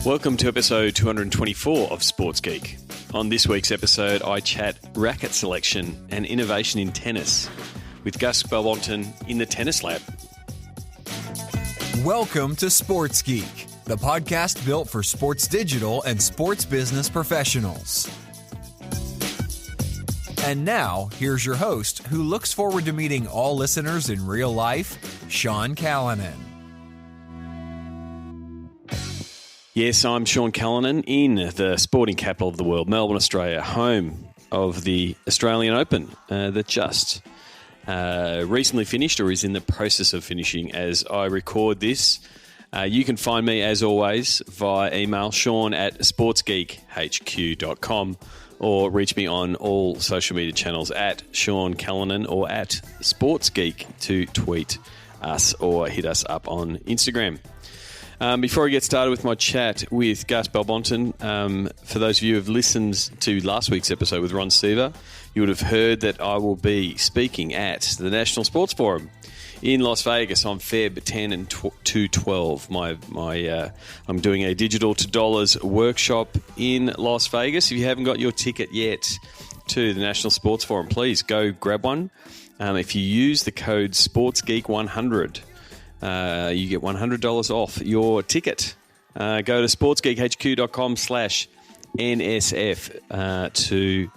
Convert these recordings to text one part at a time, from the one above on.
Welcome to episode 224 of Sports Geek. On this week's episode, I chat racket selection and innovation in tennis with Gus Balbontin in the Tennis Lab. Welcome to Sports Geek, the podcast built for sports digital and sports business professionals. And now, here's your host, who looks forward to meeting all listeners in real life, Sean Callanan. Yes, I'm Sean Callanan in the sporting capital of the world, Melbourne, Australia, home of the Australian Open that just recently finished or is in the process of finishing as I record this. You can find me, as always, via email, sean@sportsgeekhq.com, or reach me on all social media channels at Sean Callanan or at SportsGeek to tweet us or hit us up on Instagram. Before I get started with my chat with Gus Balbontin, for those of you who have listened to last week's episode with Ron Seaver, you would have heard that I will be speaking at the National Sports Forum in Las Vegas on Feb 10 and 12. I'm doing a digital to dollars workshop in Las Vegas. If you haven't got your ticket yet to the National Sports Forum, please go grab one. If you use the code SportsGeek100, you get $100 off your ticket. Go to sportsgeekhq.com/NSF to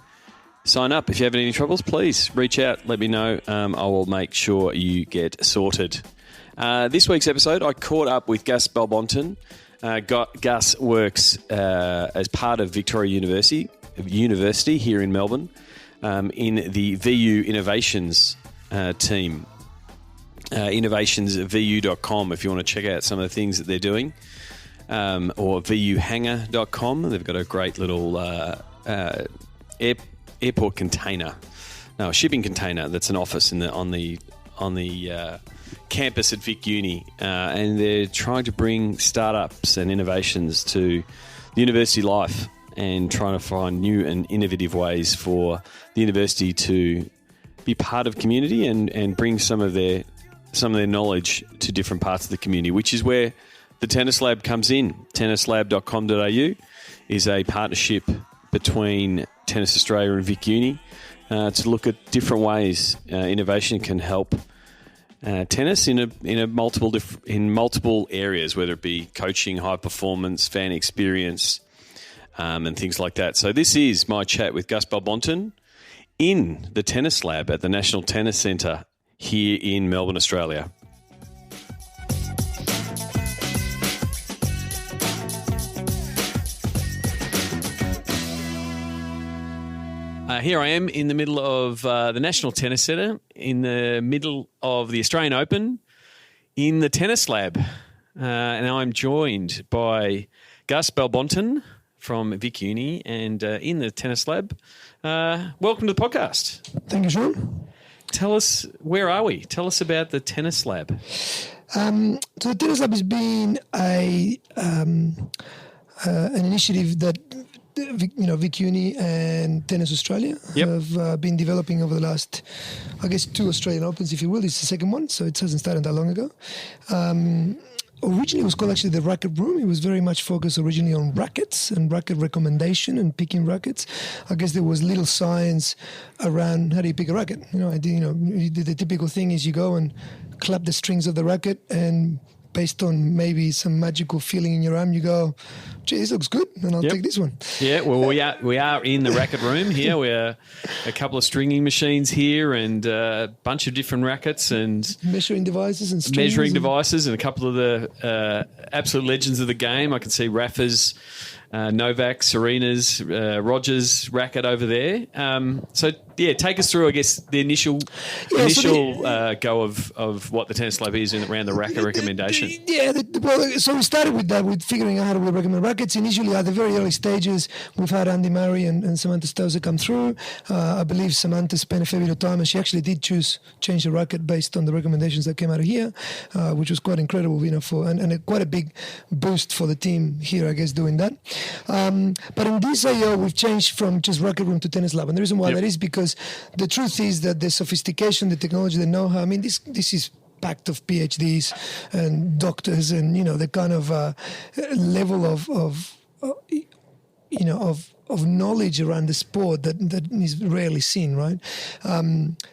sign up. If you have any troubles, please reach out. Let me know. I will make sure you get sorted. This week's episode, I caught up with Gus Balbontin. Gus works as part of Victoria University here in Melbourne in the VU Innovations team. Innovationsvu.com if you want to check out some of the things that they're doing, or vuhanger.com. They've got a great little airport container, shipping container that's an office on the campus at Vic Uni, and they're trying to bring startups and innovations to the university life and trying to find new and innovative ways for the university to be part of community and bring some of their knowledge to different parts of the community, which is where the Tennis Lab comes in. Tennislab.com.au is a partnership between Tennis Australia and Vic Uni to look at different ways innovation can help tennis in multiple areas, whether it be coaching, high performance, fan experience, and things like that. So this is my chat with Gus Balbontin in the Tennis Lab at the National Tennis Centre here in Melbourne, Australia. Here I am in the middle of the National Tennis Centre, in the middle of the Australian Open, in the Tennis Lab. And I'm joined by Gus Balbontin from Vic Uni and in the Tennis Lab. Welcome to the podcast. Thank you, Sean. Tell us, where are we? Tell us about the Tennis Lab. So the Tennis Lab has been an initiative that Vic Uni and Tennis Australia have been developing over the last, 2 Australian Opens, if you will. This is the second one, so it hasn't started that long ago. Originally, it was called actually the Racket Room. It was very much focused originally on rackets and racket recommendation and picking rackets. I guess there was little science around how do you pick a racket. The typical thing is you go and clap the strings of the racket, and based on maybe some magical feeling in your arm, you go, gee, this looks good, and I'll take this one. Yeah, well, we are in the Racket Room here. We're a couple of stringing machines here and a bunch of different rackets and measuring devices and a couple of the absolute legends of the game. I can see Rafa's, Novak, Serena's, Rogers' racket over there. Take us through, I guess, the initial go of what the Tennis Lab is around the racket recommendation. So we started with that, with figuring out how to recommend rackets. Initially, at the very early stages, we've had Andy Murray and Samantha Stosur come through. I believe Samantha spent a fair bit of time, and she actually did change the racket based on the recommendations that came out of here, which was quite incredible, quite a big boost for the team here, I guess, doing that. But in this AO, we've changed from just Racket Room to Tennis Lab. And the reason why that is because the truth is that the sophistication, the technology, the know-how, this is packed of PhDs and doctors, and the kind of level of knowledge around the sport that is rarely seen, right?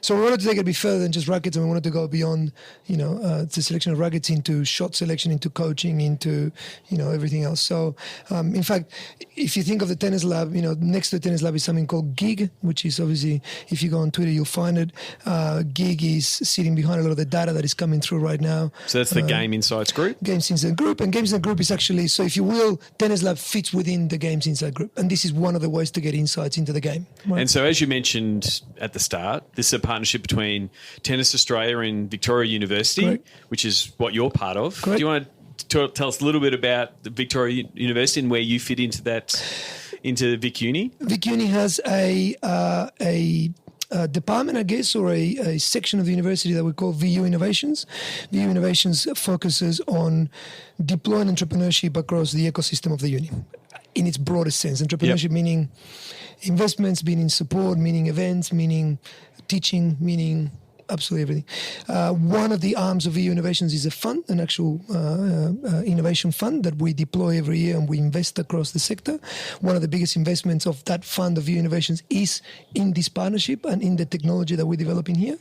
So we wanted to take it a bit further than just rackets, and we wanted to go beyond, the selection of rackets into shot selection, into coaching, into, everything else. So, in fact, if you think of the tennis lab, next to the tennis lab is something called GIG, which is obviously, if you go on Twitter, you'll find it. GIG is sitting behind a lot of the data that is coming through right now. So that's the Game Insights group? Games Insight Group. And Games Insight Group is actually, so if you will, Tennis Lab fits within the Games Insight Group. And this is one of the ways to get insights into the game. Right? And so, as you mentioned at the start, this is a partnership between Tennis Australia and Victoria University, Correct. which is what you're part of. Correct. Do you want to tell us a little bit about the Victoria University and where you fit into that, into Vic Uni? Vic Uni has a department, I guess, or a section of the university that we call VU Innovations. VU Innovations focuses on deploying entrepreneurship across the ecosystem of the uni. In its broadest sense, entrepreneurship meaning investments, meaning support, meaning events, meaning teaching, meaning absolutely everything. One of the arms of VU Innovations is a fund, an actual innovation fund that we deploy every year and we invest across the sector. One of the biggest investments of that fund of VU Innovations is in this partnership and in the technology that we're developing here.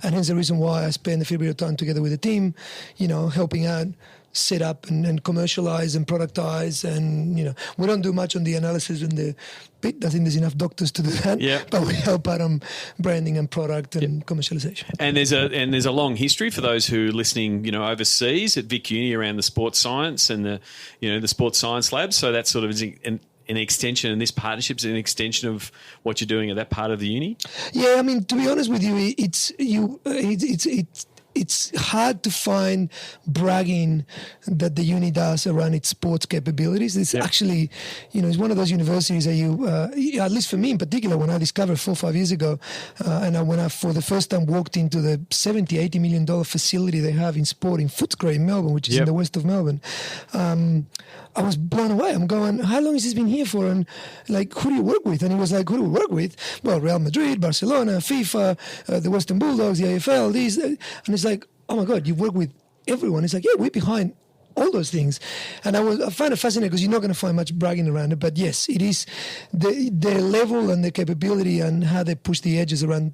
And hence the reason why I spend a fair bit of time together with the team, helping out, set up and commercialize and productize, and we don't do much on the analysis and the bit. I think there's enough doctors to do that, but we help out on branding and product and commercialization. And there's a long history for those who are listening, overseas at Vic Uni around the sports science and the sports science labs. So that's sort of an extension, and this partnership is an extension of what you're doing at that part of the uni. Yeah, I mean, to be honest with you, it's hard to find bragging that the uni does around its sports capabilities. It's actually, it's one of those universities that you, at least for me in particular, when I discovered 4 or 5 years ago, when I for the first time walked into the $70, $80 million facility they have in sport in Footscray in Melbourne, which is in the west of Melbourne, I was blown away. I'm going, how long has this been here for? And who do you work with? And he was like, who do we work with? Well, Real Madrid, Barcelona, FIFA, the Western Bulldogs, the AFL, these. And it's like, oh my God, you work with everyone. It's like, yeah, we're behind all those things. And I find it fascinating because you're not going to find much bragging around it. But yes, it is their level and the capability and how they push the edges around,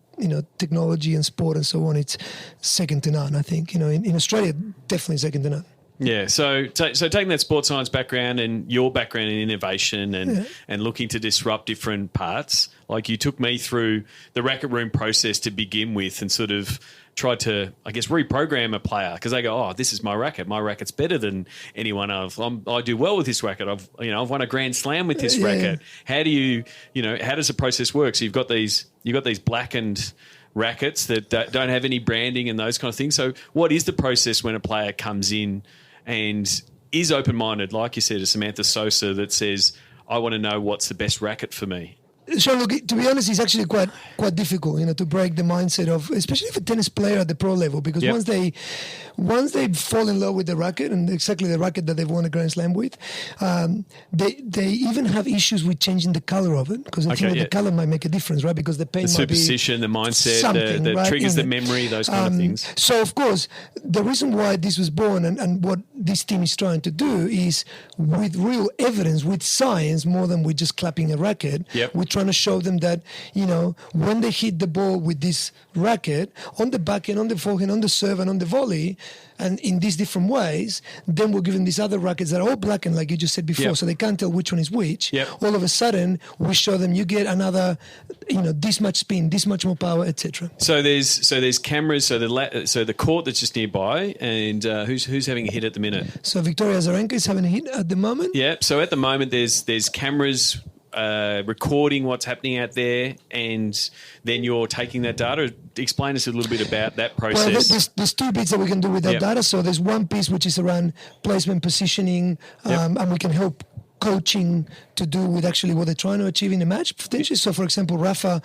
technology and sport and so on. It's second to none, I think. In Australia, definitely second to none. Yeah, so taking that sports science background and your background in innovation and looking to disrupt different parts, like you took me through the racket room process to begin with and sort of tried to, I guess, reprogram a player because they go, oh, this is my racket. My racket's better than anyone else. I do well with this racket. I've won a Grand Slam with this racket. How do you, how does the process work? So you've got these blackened rackets that don't have any branding and those kind of things. So what is the process when a player comes in and is open-minded, like you said, to Samantha Sosa, that says, I want to know what's the best racket for me? So look, to be honest, it's actually quite difficult, to break the mindset of, especially for a tennis player at the pro level, because once they fall in love with the racket and exactly the racket that they've won a Grand Slam with, they even have issues with changing the color of it, because I think that the color might make a difference, right? Because the paint the might be superstition, the mindset, that right, triggers the memory, those kind of things. So of course, the reason why this was born and what this team is trying to do is with real evidence, with science, more than with just clapping a racket. We're trying to show them that, when they hit the ball with this racket on the backhand, on the forehand, on the serve and on the volley, and in these different ways, then we're given these other rackets that are all blackened, like you just said before, so they can't tell which one is which. All of a sudden, we show them you get another, this much spin, this much more power, etc. So there's cameras. So the court that's just nearby, and who's having a hit at the minute? So Victoria Azarenka is having a hit at the moment. So at the moment there's cameras recording what's happening out there, and then you're taking that data. Explain us a little bit about that process. Well, there's 2 bits that we can do with that data. So there's one piece which is around placement, positioning, and we can help coaching to do with actually what they're trying to achieve in a match, potentially. So, for example, Rafa,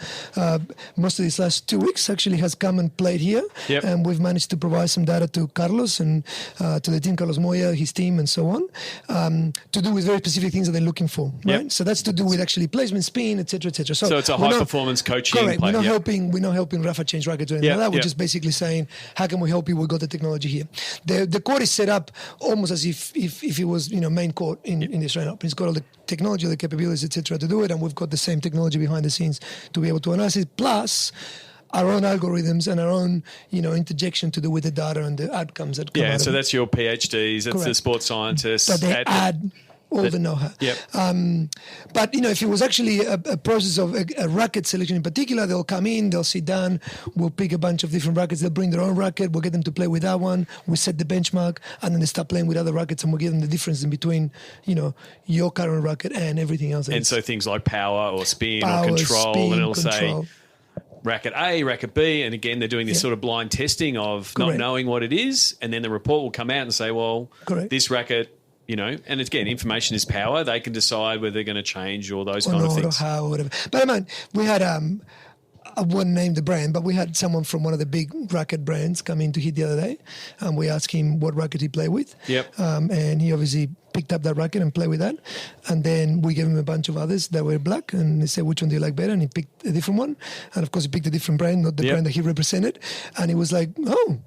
most of these last 2 weeks actually has come and played here. Yep. And we've managed to provide some data to Carlos and to the team, Carlos Moya, his team, and so on, to do with very specific things that they're looking for, right? Yep. So that's to do with actually placement, spin, etc., etc. So it's a high-performance coaching correct. play. We're not helping Rafa change rackets or anything like that. We're just basically saying, how can we help you? We've got the technology here. The court is set up almost as if it was main court in the Australian Open. It's got all the technology, the capabilities, etc. to do it, and we've got the same technology behind the scenes to be able to analyze it. Plus, our own algorithms and our own, interjection to do with the data and the outcomes that come out. Yeah, so of that's your PhDs, that's the sports scientists. But they add all the know-how. Yep. But, if it was actually a process of a racket selection in particular, they'll come in, they'll sit down, we'll pick a bunch of different rackets, they'll bring their own racket, we'll get them to play with that one, we set the benchmark, and then they start playing with other rackets, and we'll give them the difference in between, your current racket and everything else. And so things like power or spin or control, speed, and it'll control. say racket A, racket B, and again, they're doing this sort of blind testing of not knowing what it is, and then the report will come out and say, well, this racket, and again, information is power. They can decide whether they're going to change or those kind of things. Or how, or whatever. But we had, I wouldn't name the brand, but we had someone from one of the big racket brands come in to hit the other day, and we asked him what racket he played with. Yep. And he obviously picked up that racket and played with that. And then we gave him a bunch of others that were black, and they said, which one do you like better? And he picked a different one. And of course, he picked a different brand, not the brand that he represented. And he was like, oh,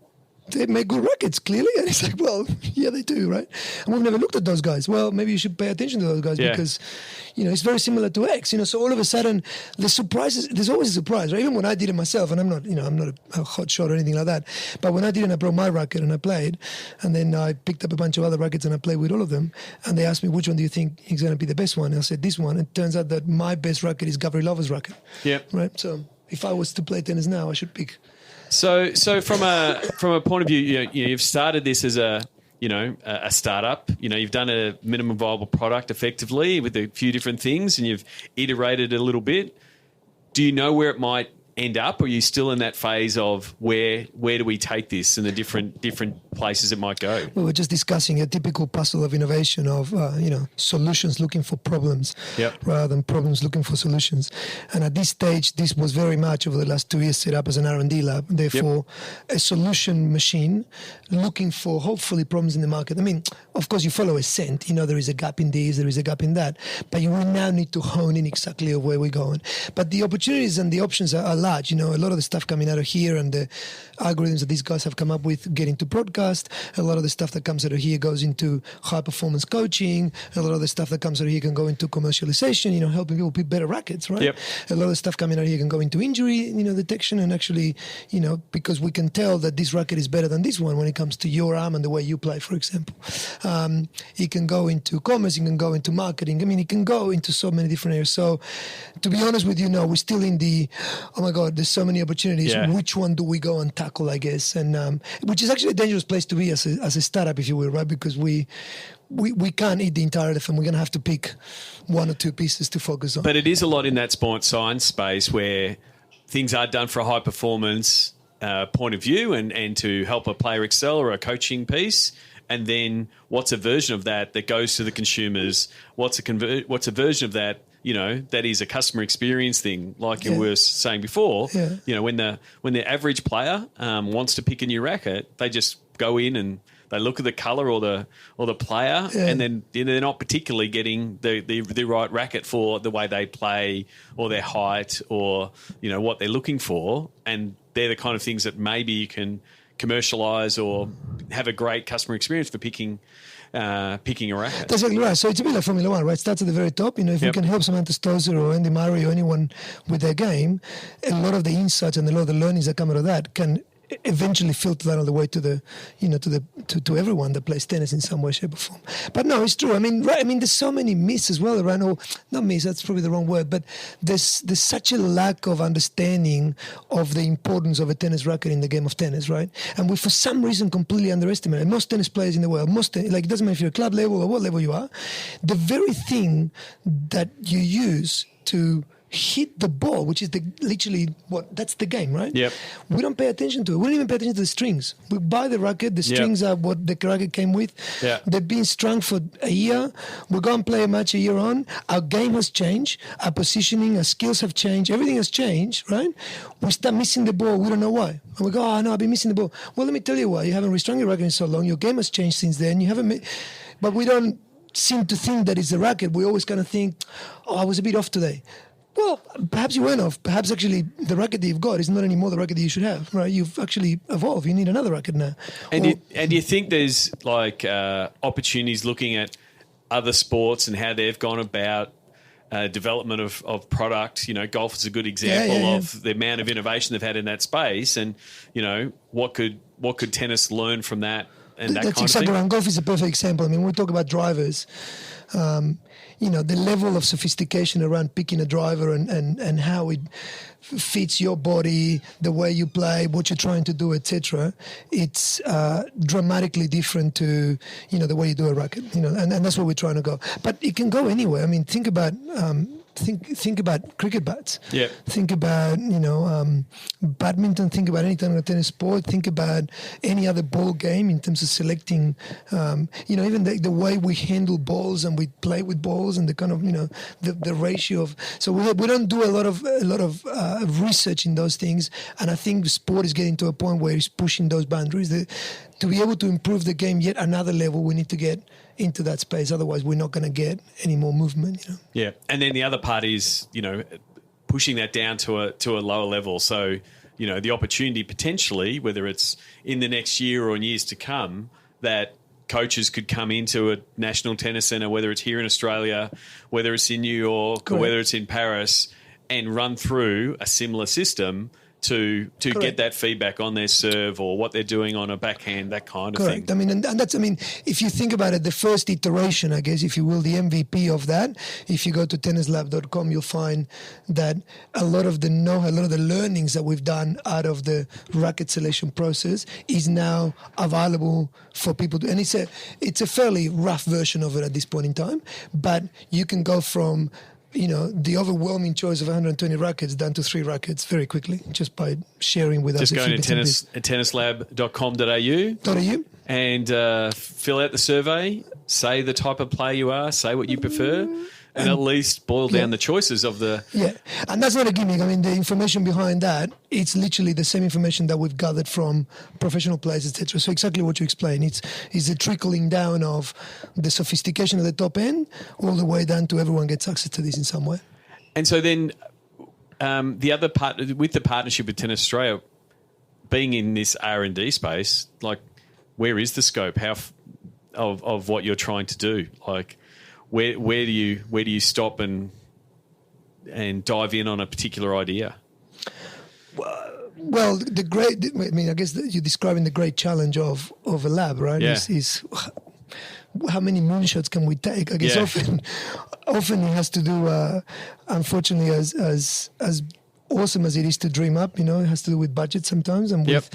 they make good rackets, clearly. And it's like, well, yeah, they do, right? And we've never looked at those guys. Well, maybe you should pay attention to those guys because, it's very similar to X. So all of a sudden, the surprises, there's always a surprise, right? Even when I did it myself, and I'm not a hot shot or anything like that, but when I did it, I brought my racket and I played, and then I picked up a bunch of other rackets and I played with all of them, and they asked me, which one do you think is going to be the best one? And I said, this one. It turns out that my best racket is Gavrilova's racket. Yeah. Right? So if I was to play tennis now, I should pick. So from a point of view, you've started this as a startup. You've done a minimum viable product effectively with a few different things, and you've iterated a little bit. Do you know where it might end up, or are you still in that phase of where do we take this and the different places it might go? We were just discussing a typical puzzle of innovation of solutions looking for problems rather than problems looking for solutions. And at this stage, this was very much over the last 2 years set up as an R&D lab. Therefore, a solution machine looking for hopefully problems in the market. I mean, of course, you follow a scent. There is a gap in this, there is a gap in that, but you will now need to hone in exactly of where we're going. But the opportunities and the options are large. A lot of the stuff coming out of here and the algorithms that these guys have come up with get into broadcast. A lot of the stuff that comes out of here goes into high performance coaching. A lot of the stuff that comes out of here can go into commercialization, helping people pick better rackets, right? Yep. A lot of the stuff coming out of here can go into injury, detection, and actually, because we can tell that this racket is better than this one when it comes to your arm and the way you play, for example. It can go into commerce, it can go into marketing. I mean, it can go into so many different areas. So to be honest with you, no, we're still in the, oh my God, there's so many opportunities. Yeah. Which one do we go and tackle, I guess? And which is actually a dangerous place to be as a startup, if you will, right? Because we can't eat the entire elephant. We're going to have to pick one or two pieces to focus on. But it is a lot in that sports science space where things are done for a high performance point of view and to help a player excel, or a coaching piece. And then what's a version of that goes to the consumers? What's a version of that, that is a customer experience thing, like you were saying before. Yeah. When the average player wants to pick a new racket, they just go in and they look at the color or the player, and then they're not particularly getting the right racket for the way they play or their height or what they're looking for. And they're the kind of things that maybe you can commercialize or have a great customer experience for picking a racket. That's exactly right. So it's a bit like Formula One, right? It starts at the very top. If we can help Samantha Stosur or Andy Murray or anyone with their game, a lot of the insights and a lot of the learnings that come out of that can eventually filter that all the way to the to everyone that plays tennis in some way, shape, or form. But no, it's true. I mean, there's so many myths as well around. Or not myths, that's probably the wrong word. But there's such a lack of understanding of the importance of a tennis racket in the game of tennis, right? And we, for some reason, completely underestimate it. Most tennis players in the world, it doesn't matter if you're club level or what level you are, the very thing that you use to hit the ball, which is that's the game, right? Yep. We don't pay attention to it. We don't even pay attention to the strings. We buy the racket. The strings are what the racket came with. Yeah. They've been strung for a year. We go and play a match a year on. Our game has changed. Our positioning, our skills have changed. Everything has changed, right? We start missing the ball. We don't know why. And we go, oh, no, I've been missing the ball. Well, let me tell you why. You haven't restrung your racket in so long. Your game has changed since then. You haven't but we don't seem to think that it's the racket. We always kind of think, oh, I was a bit off today. Well, perhaps you went off. Perhaps actually the racket that you've got is not anymore the racket that you should have, right? You've actually evolved. You need another racket now. And do you think there's like opportunities looking at other sports and how they've gone about development of product? You know, golf is a good example of the amount of innovation they've had in that space, and you know what could tennis learn from that and that That's kind exactly of thing. right. Golf is a perfect example. I mean, when we talk about drivers. You know, the level of sophistication around picking a driver and how it fits your body, the way you play, what you're trying to do, etc. It's dramatically different to, you know, the way you do a racket, you know, and that's where we're trying to go. But it can go anywhere. I mean, think about think about cricket bats. Yeah. Think about, you know, badminton. Think about any kind of tennis sport. Think about any other ball game in terms of selecting, you know, even the way we handle balls and we play with balls and the kind of, you know, the ratio of. So we don't do a lot of research in those things, and I think the sport is getting to a point where it's pushing those boundaries. To be able to improve the game yet another level, we need to get into that space. Otherwise, we're not going to get any more movement. You know? Yeah, and then the other part is, you know, pushing that down to a lower level. So, you know, the opportunity potentially, whether it's in the next year or in years to come, that coaches could come into a national tennis centre, whether it's here in Australia, whether it's in New York, or whether it's in Paris, and run through a similar system to get that feedback on their serve or what they're doing on a backhand, that kind of thing. I mean, and that's, I mean, if you think about it, the first iteration, I guess, if you will, the MVP of that, if you go to tennislab.com, you'll find that a lot of the learnings that we've done out of the racket selection process is now available for people to, and it's a fairly rough version of it at this point in time, but you can go from, you know, the overwhelming choice of 120 rackets down to 3 rackets very quickly, just by sharing with us. Just go to tennislab.com.au and fill out the survey, say the type of player you are, say what you prefer, and at least boil down the choices of the... Yeah, and that's not a gimmick. I mean, the information behind that, it's literally the same information that we've gathered from professional players, etc. So exactly what you explained. It's a trickling down of the sophistication at the top end all the way down to everyone gets access to this in some way. And so then the other part, with the partnership with Tennis Australia, being in this R&D space, like, where is the scope of what you're trying to do? Like... Where do you stop and dive in on a particular idea? Well, I guess you're describing the great challenge of a lab, right? Yeah. Is how many moonshots can we take? I guess often it has to do, unfortunately, as awesome as it is to dream up, you know, it has to do with budget sometimes and with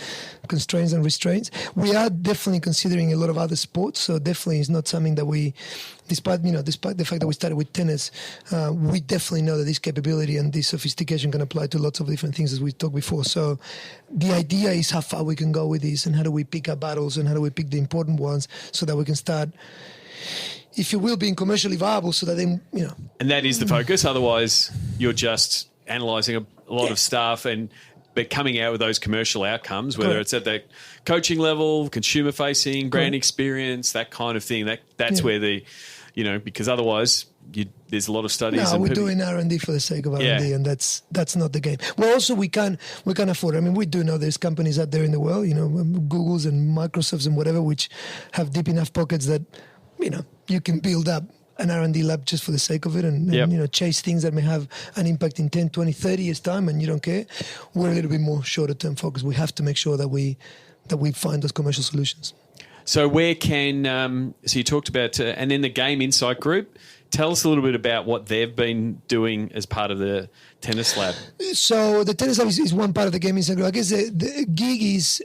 constraints and restraints. We are definitely considering a lot of other sports, so definitely it's not something that we, despite the fact that we started with tennis, we definitely know that this capability and this sophistication can apply to lots of different things, as we talked before. So the idea is how far we can go with this and how do we pick our battles and how do we pick the important ones so that we can start, if you will, being commercially viable so that then, you know. And that is the focus. Otherwise, you're just analysing a lot of stuff but coming out with those commercial outcomes, whether it's at the coaching level, consumer facing, brand experience, that kind of thing. That's where the, you know, because otherwise there's a lot of studies. No, we're doing R&D for the sake of R&D, and that's not the game. Well, also we can afford it. I mean, we do know there's companies out there in the world, you know, Googles and Microsofts and whatever, which have deep enough pockets that, you know, you can build up an R&D lab just for the sake of it and you know, chase things that may have an impact in 10, 20, 30 years' time and you don't care. We're a little bit more shorter-term focused. We have to make sure that we find those commercial solutions. So where can so you talked about and then the Game Insight Group. Tell us a little bit about what they've been doing as part of the Tennis Lab. So the Tennis Lab is one part of the Game Insight Group. I guess the gig is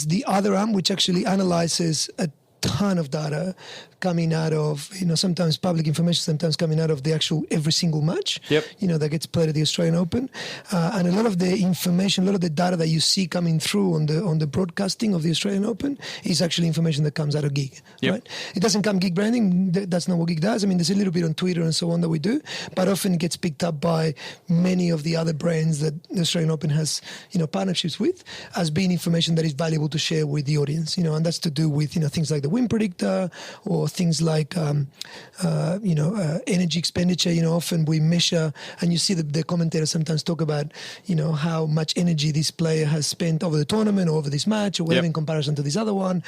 the other arm, which actually analyzes a ton of data coming out of, sometimes public information, sometimes coming out of the actual every single match, that gets played at the Australian Open. And a lot of the information, a lot of the data that you see coming through on the broadcasting of the Australian Open is actually information that comes out of Gig, right? It doesn't come Gig branding. That's not what Gig does. I mean, there's a little bit on Twitter and so on that we do, but often it gets picked up by many of the other brands that the Australian Open has, partnerships with, as being information that is valuable to share with the audience, and that's to do with, things like the win predictor or things like, energy expenditure. Often we measure, and you see the commentators sometimes talk about, how much energy this player has spent over the tournament or over this match or whatever in comparison to this other one.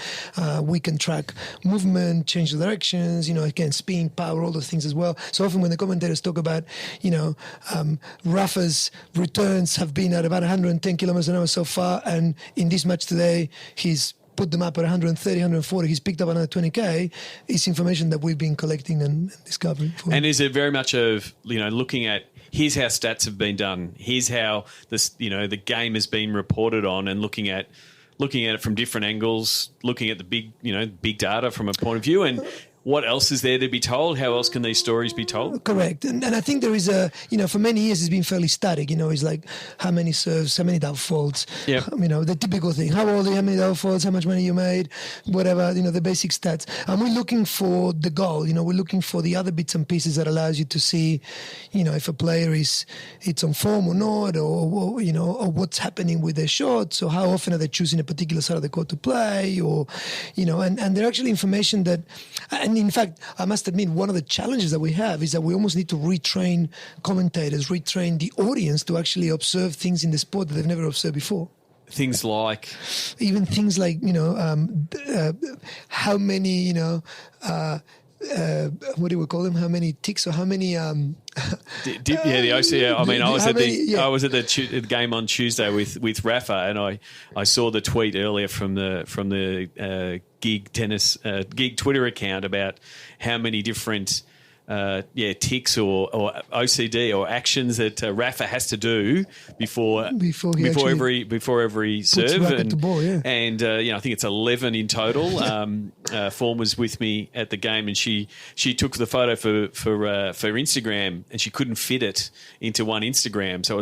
We can track movement, change the directions, again, spin, power, all those things as well. So often when the commentators talk about, Rafa's returns have been at about 110 kilometers an hour so far, and in this match today, he's put them up at 130, 140. He's picked up another 20K. It's information that we've been collecting and discovering. And is it very much of, looking at here's how stats have been done, here's how this, the game has been reported on, and looking at it from different angles, looking at the big data from a point of view, and what else is there to be told? How else can these stories be told? Correct. And I think there is for many years it's been fairly static. It's like how many serves, how many double faults. Yeah. The typical thing. How old are you, how many double faults, how much money you made, whatever, the basic stats. And we're looking for the goal. We're looking for the other bits and pieces that allows you to see, if a player it's on form or not, or what's happening with their shots, or how often are they choosing a particular side of the court to play, or, and they're actually information that, and in fact, I must admit, one of the challenges that we have is that we almost need to retrain commentators, retrain the audience to actually observe things in the sport that they've never observed before. Things like? Even things like, how many, what do we call them? How many ticks or how many? The OCR. I mean, I was at the game on Tuesday with Rafa, and I saw the tweet earlier from the Gig tennis Gig Twitter account about how many different ticks or OCD or actions that Rafa has to do before every serve, and ball, and I think it's 11 in total. Form was with me at the game, and she took the photo for Instagram, and she couldn't fit it into one Instagram, so it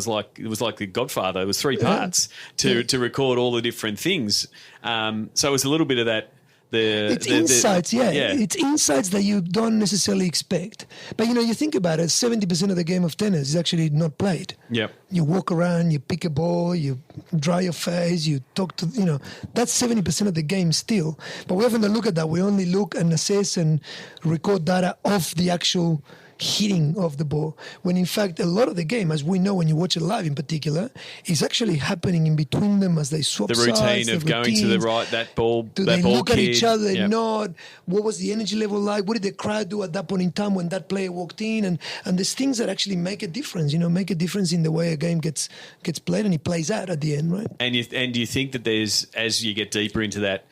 was like The Godfather. It was 3 parts to record all the different things. So it was a little bit of that. It's insights. It's insights that you don't necessarily expect. But, you think about it, 70% of the game of tennis is actually not played. Yep. You walk around, you pick a ball, you dry your face, you talk to, that's 70% of the game still. But we often don't look at that. We only look and assess and record data of the actual hitting of the ball, when in fact a lot of the game, as we know when you watch it live in particular, is actually happening in between them as they swap the routine sides, of going to the right, that ball. Do that they ball look kid. at each other? Yep. Nod. What was the energy level like? What did the crowd do at that point in time when that player walked in? And there's things that actually make a difference. Make a difference in the way a game gets played and it plays out at the end, right? And do you think that there's, as you get deeper into that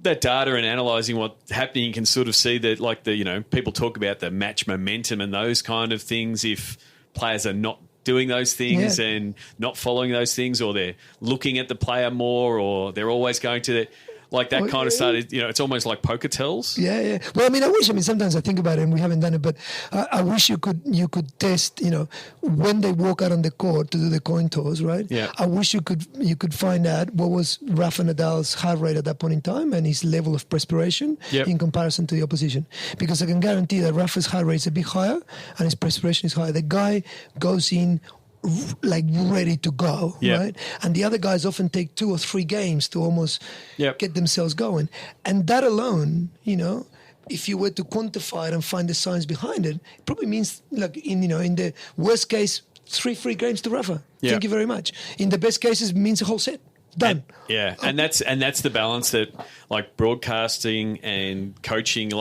data and analysing what's happening, you can sort of see that, people talk about the match momentum and those kind of things. If players are not doing those things and not following those things, or they're looking at the player more, or they're always going to the... Like that kind of started, it's almost like poker tells. Yeah. Well, sometimes I think about it, and we haven't done it, but I wish you could test, when they walk out on the court to do the coin toss, right? Yeah. I wish you could find out what was Rafa Nadal's heart rate at that point in time and his level of perspiration in comparison to the opposition. Because I can guarantee that Rafa's heart rate is a bit higher and his perspiration is higher. The guy goes in like ready to go, right? And the other guys often take 2 or 3 games to almost get themselves going. And that alone, if you were to quantify it and find the science behind it, it probably means, like in the worst case, 3 free games to Rafa. Thank you very much. In the best cases, it means a whole set. Done. And that's the balance that, like, broadcasting and coaching, the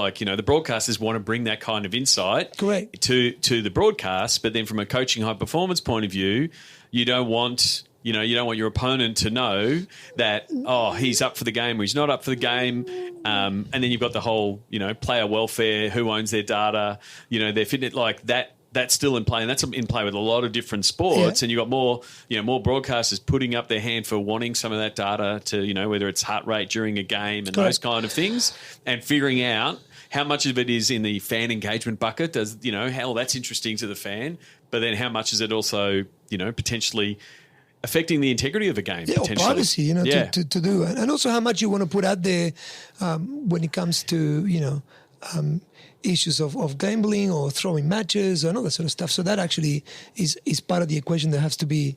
broadcasters want to bring that kind of insight to the broadcast, but then from a coaching high performance point of view, you don't want your opponent to know that, he's up for the game or he's not up for the game. And then you've got the whole, player welfare, who owns their data, their fitness, like that. that's still in play, and that's in play with a lot of different sports. And you've got more broadcasters putting up their hand for wanting some of that data to, whether it's heart rate during a game and those kind of things, and figuring out how much of it is in the fan engagement bucket. Does how that's interesting to the fan, but then how much is it also potentially affecting the integrity of a game? Or privacy, to do, and also how much you want to put out there when it comes to issues of gambling or throwing matches and all that sort of stuff. So that actually is part of the equation that has to be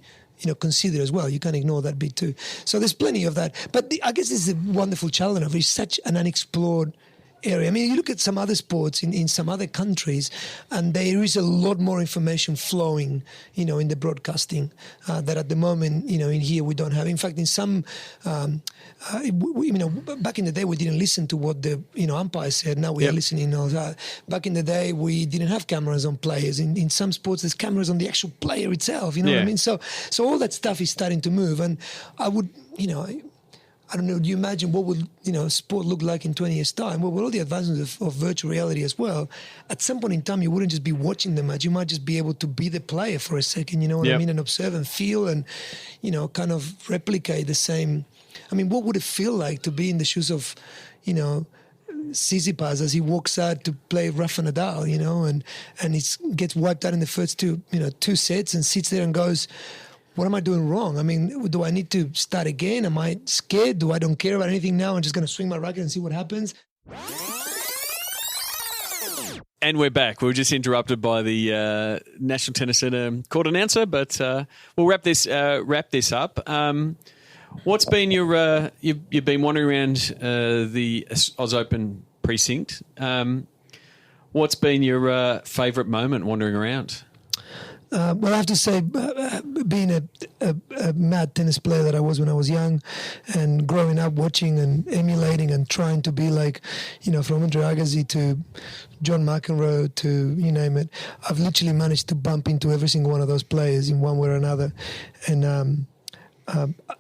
considered as well. You can't ignore that bit too. So there's plenty of that. But I guess this is a wonderful challenge of it's such an unexplored area. I mean, you look at some other sports in some other countries, and there is a lot more information flowing, in the broadcasting that at the moment, in here we don't have. In fact, in some, back in the day we didn't listen to what the umpire said. Now we are listening. Back in the day we didn't have cameras on players. In some sports there's cameras on the actual player itself. You know what I mean? So all that stuff is starting to move, and I would, I don't know, do you imagine what would, sport look like in 20 years' time? Well, with all the advancements of virtual reality as well, at some point in time, you wouldn't just be watching the match. You might just be able to be the player for a second, you know what I mean, and observe and feel and, kind of replicate the same. I mean, what would it feel like to be in the shoes of, Tsitsipas as he walks out to play Rafa Nadal, and he gets wiped out in the first two sets and sits there and goes, what am I doing wrong? I mean, do I need to start again? Am I scared? I don't care about anything now? I'm just going to swing my racket and see what happens. And we're back. We were just interrupted by the National Tennis Centre court announcer, but we'll wrap this up. What's been your? You've been wandering around the Oz Open precinct. What's been your favourite moment wandering around? Well, I have to say, being a mad tennis player that I was when I was young, and growing up watching and emulating and trying to be like, from Andre Agassi to John McEnroe to you name it, I've literally managed to bump into every single one of those players in one way or another. And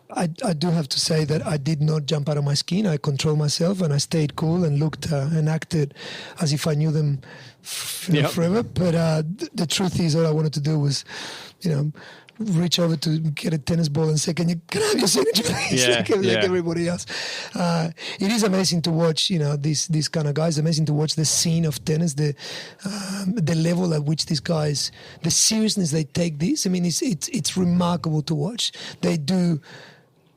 I do have to say that I did not jump out of my skin. I controlled myself and I stayed cool and looked and acted as if I knew them forever. But the truth is, all I wanted to do was, reach over to get a tennis ball and say, can I have your signature, please? Like everybody else. It is amazing to watch, these kind of guys. Amazing to watch the scene of tennis, the level at which these guys, the seriousness they take this. I mean, it's remarkable to watch. They do.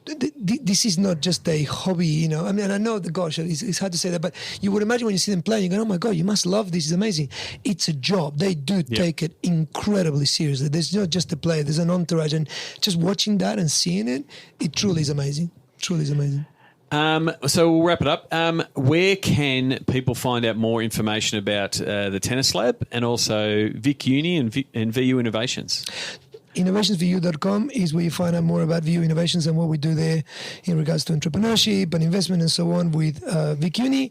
This is not just a hobby, I mean, I know, it's hard to say that, but you would imagine when you see them playing, you go, oh my God, you must love this. It's amazing. It's a job. They do take it incredibly seriously. There's not just a player, there's an entourage, and just watching that and seeing it, it truly is amazing. Truly is amazing. So we'll wrap it up. Where can people find out more information about the Tennis Lab and also Vic Uni and VU Innovations? Innovationsvu.com is where you find out more about VU Innovations and what we do there in regards to entrepreneurship and investment and so on with Vic Uni.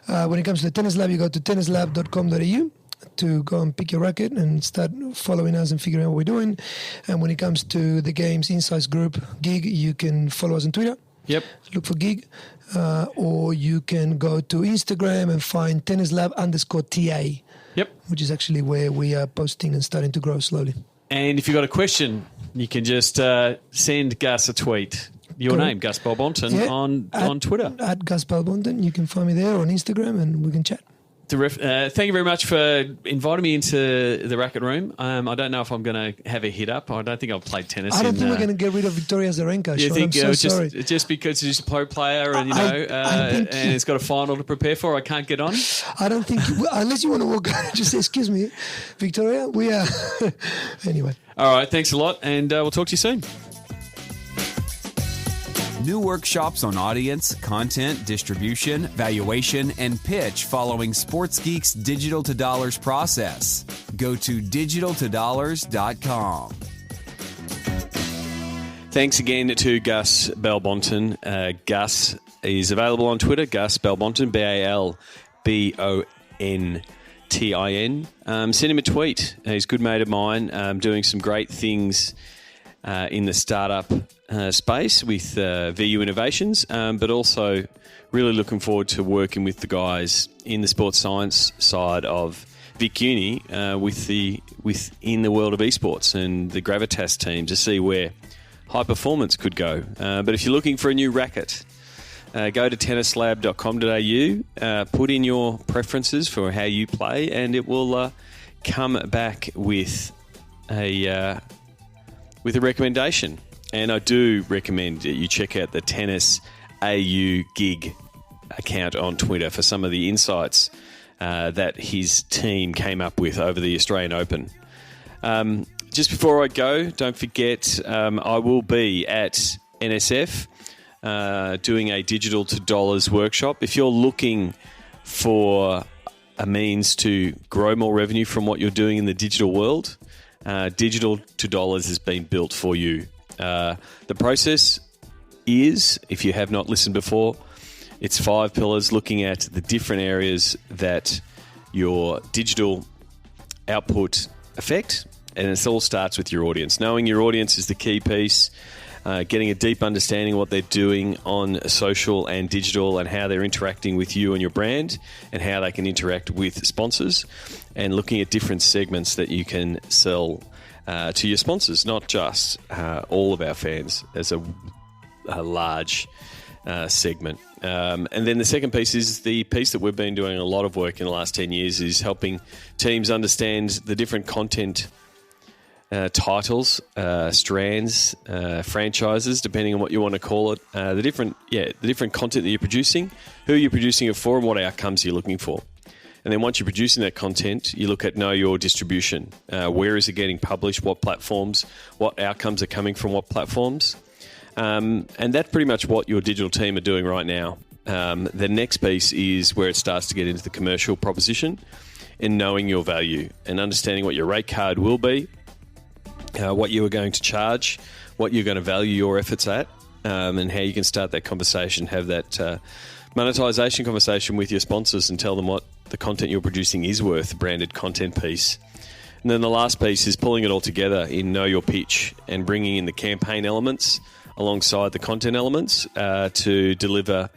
When it comes to the Tennis Lab, you go to tennislab.com.au to go and pick your racket and start following us and figuring out what we're doing. And when it comes to the Games Insights Group gig, you can follow us on Twitter. Yep. Look for gig. Or you can go to Instagram and find tennislab_TA. Yep. Which is actually where we are posting and starting to grow slowly. And if you've got a question, you can just send Gus a tweet. Your name, Gus Balbontin, on Twitter. At Gus Balbontin. You can find me there on Instagram and we can chat. Thank you very much for inviting me into the racket room. I don't know if I'm going to have a hit up. I don't think I've played tennis. I don't think we're going to get rid of Victoria Azarenka. You think I'm so sorry. Just because she's a pro player and and it's got a final to prepare for, I can't get on? I don't think, unless you want to walk out and just say, excuse me, Victoria, we are... Anyway. All right, thanks a lot, and we'll talk to you soon. New workshops on audience, content, distribution, valuation, and pitch following Sports Geek's Digital to Dollars process. Go to digitaltodollars.com. Thanks again to Gus Balbontin. Gus is available on Twitter, Gus Balbontin, BALBONTIN. Send him a tweet. He's a good mate of mine, doing some great things in the startup space with VU Innovations, but also really looking forward to working with the guys in the sports science side of Vicuni within the world of esports and the Gravitas team to see where high performance could go. But if you're looking for a new racket, go to tennislab.com.au, put in your preferences for how you play, and it will come back with a recommendation. And I do recommend that you check out the Tennis AU Gig account on Twitter for some of the insights that his team came up with over the Australian Open. Just before I go, don't forget I will be at NSF doing a digital to dollars workshop. If you're looking for a means to grow more revenue from what you're doing in the digital world, digital to dollars has been built for you. The process is, if you have not listened before, it's 5 pillars looking at the different areas that your digital output affect, and it all starts with your audience. Knowing your audience is the key piece, getting a deep understanding of what they're doing on social and digital and how they're interacting with you and your brand and how they can interact with sponsors, and looking at different segments that you can sell to your sponsors, not just all of our fans as a large segment. And then the second piece is the piece that we've been doing a lot of work in the last 10 years is helping teams understand the different content titles, strands, franchises, depending on what you want to call it, the different content that you're producing, who you're producing it for, and what outcomes you're looking for. And then once you're producing that content, you look at know your distribution. Where is it getting published? What platforms? What outcomes are coming from what platforms? And that's pretty much what your digital team are doing right now. The next piece is where it starts to get into the commercial proposition and knowing your value and understanding what your rate card will be, what you are going to charge, what you're going to value your efforts at, and how you can start that conversation, have that monetization conversation with your sponsors and tell them what the content you're producing is worth, the branded content piece. And then the last piece is pulling it all together in Know Your Pitch and bringing in the campaign elements alongside the content elements to deliver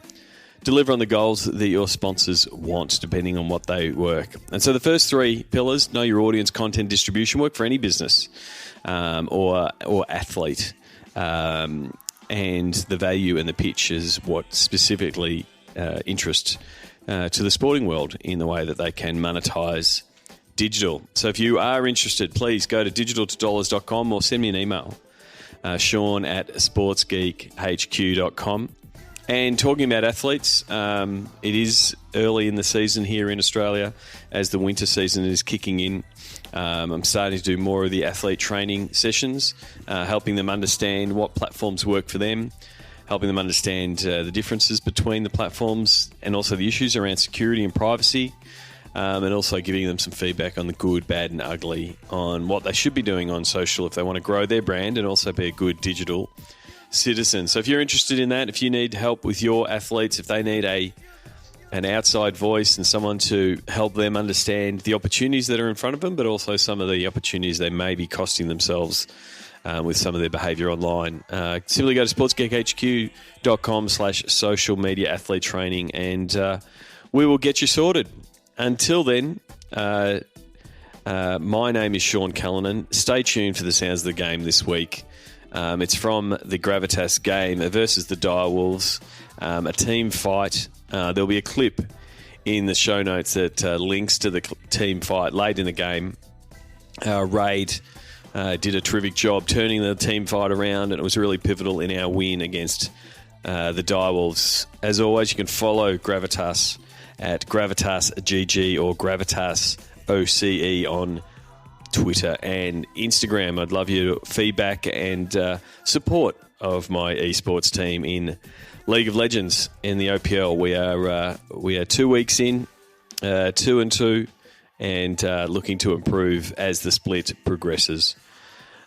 on the goals that your sponsors want, depending on what they work. And so the first 3 pillars, know your audience, content, distribution, work for any business or athlete. And the value and the pitch is what specifically interests to the sporting world in the way that they can monetize digital. So if you are interested, please go to digitaltodollars.com or send me an email, Sean@sportsgeekhq.com. And talking about athletes, it is early in the season here in Australia as the winter season is kicking in. I'm starting to do more of the athlete training sessions, helping them understand what platforms work for them, helping them understand the differences between the platforms and also the issues around security and privacy, and also giving them some feedback on the good, bad and ugly on what they should be doing on social if they want to grow their brand and also be a good digital citizen. So if you're interested in that, if you need help with your athletes, if they need an outside voice and someone to help them understand the opportunities that are in front of them, but also some of the opportunities they may be costing themselves with some of their behaviour online, simply go to sportsgeekhq.com/social media athlete training and we will get you sorted. Until then, my name is Sean Callanan. Stay tuned for the Sounds of the Game this week. It's from the Gravitas game versus the Direwolves, a team fight. There'll be a clip in the show notes that links to the team fight late in the game. Raid did a terrific job turning the team fight around, and it was really pivotal in our win against the Direwolves. As always, you can follow Gravitas at GravitasGG or GravitasOCE on Twitter and Instagram. I'd love your feedback and support of my esports team in League of Legends in the OPL. We are 2 weeks in, 2-2, and looking to improve as the split progresses.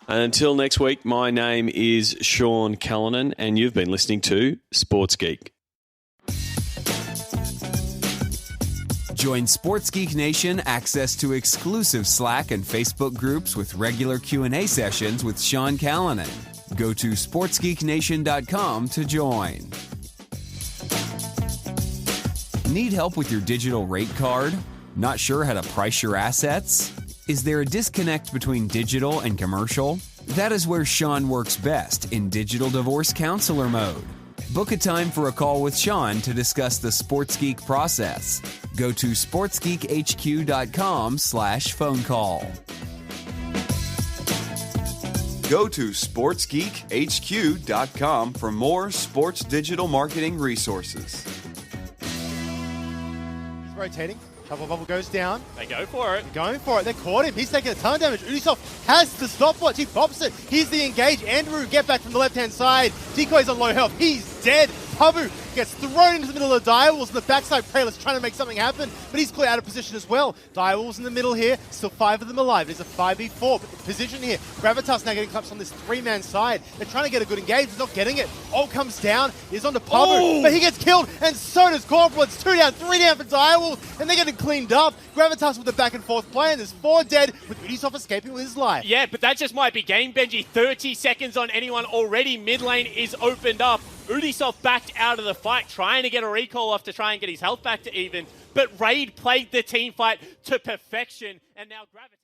And until next week, my name is Sean Callanan, and you've been listening to Sports Geek. Join Sports Geek Nation access to exclusive Slack and Facebook groups with regular Q&A sessions with Sean Callanan. Go to sportsgeeknation.com to join. Need help with your digital rate card? Not sure how to price your assets? Is there a disconnect between digital and commercial? That is where Sean works best, in digital divorce counselor mode. Book a time for a call with Sean to discuss the Sports Geek process. Go to sportsgeekhq.com/phone call. Go to sportsgeekhq.com for more sports digital marketing resources. He's rotating. Double bubble goes down. They go for it. Going for it. They caught him. He's taking a ton of damage. Unisov has the stopwatch. He pops it. Here's the engage. Andrew, get back from the left-hand side. Decoy's on low health. He's dead. Pabu gets thrown into the middle of the Direwolves on the backside. Praylis trying to make something happen, but he's clear out of position as well. Direwolves in the middle here. Still 5 of them alive. It's a 5v4 position here. Gravitas now getting collapsed on this 3-man side. They're trying to get a good engage. He's not getting it. Ult comes down. He's on to Pabu, but he gets killed, and so does Corporal. It's 2 down, 3 down for Direwolves, and they're getting cleaned up. Gravitas with the back and forth play, and there's 4 dead, with Unisov escaping with his life. Yeah, but that just might be game, Benji. 30 seconds on anyone already. Mid lane is opened up. Unisov backed out of the fight, trying to get a recall off to try and get his health back to even. But Raid played the team fight to perfection, and now Gravitas...